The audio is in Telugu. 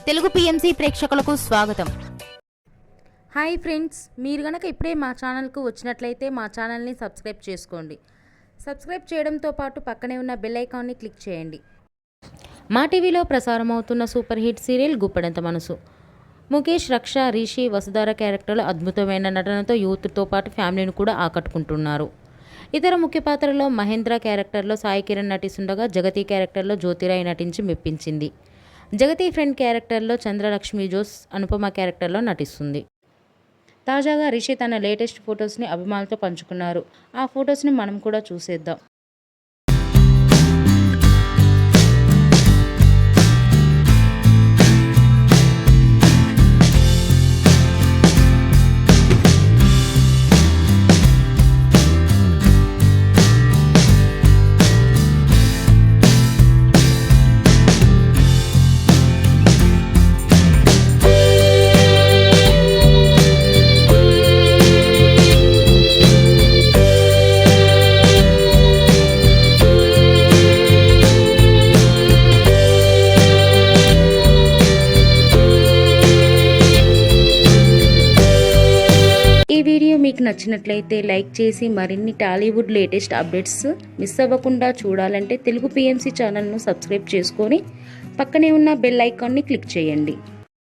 తెలుగు పిఎంసి ప్రేక్షకులకు స్వాగతం. హాయ్ ఫ్రెండ్స్, మీరు గనక ఇప్పుడే మా ఛానల్కు వచ్చినట్లయితే మా ఛానల్ని సబ్స్క్రైబ్ చేసుకోండి. సబ్స్క్రైబ్ చేయడంతో పాటు పక్కనే ఉన్న బెల్ ఐకాన్ని క్లిక్ చేయండి. మా టీవీలో ప్రసారం అవుతున్న సూపర్ హిట్ సీరియల్ గుప్పెడంత మనసు. ముఖేష్, రక్ష, రిషి, వసుధార క్యారెక్టర్లు అద్భుతమైన నటనతో యూత్తో పాటు ఫ్యామిలీని కూడా ఆకట్టుకుంటున్నారు. ఇతర ముఖ్య పాత్రలో మహేంద్ర క్యారెక్టర్లో సాయి కిరణ్ నటిస్తుండగా జగతి క్యారెక్టర్లో జ్యోతిరాయ్ నటించి మెప్పించింది. జగతి ఫ్రెండ్ క్యారెక్టర్లో చంద్రలక్ష్మి జోస్ అనుపమ క్యారెక్టర్లో నటిస్తుంది. తాజాగా రిషి తన లేటెస్ట్ ఫొటోస్ని అభిమానులతో పంచుకున్నారు. ఆ ఫొటోస్ని మనం కూడా చూసేద్దాం. ఈ వీడియో మీకు నచ్చినట్లయితే లైక్ చేసి మరిన్ని టాలీవుడ్ లేటెస్ట్ అప్డేట్స్ మిస్ అవ్వకుండా చూడాలంటే తెలుగు పిఎంసి ఛానల్ను సబ్స్క్రైబ్ చేసుకొని పక్కనే ఉన్న బెల్ ఐకాన్ని క్లిక్ చేయండి.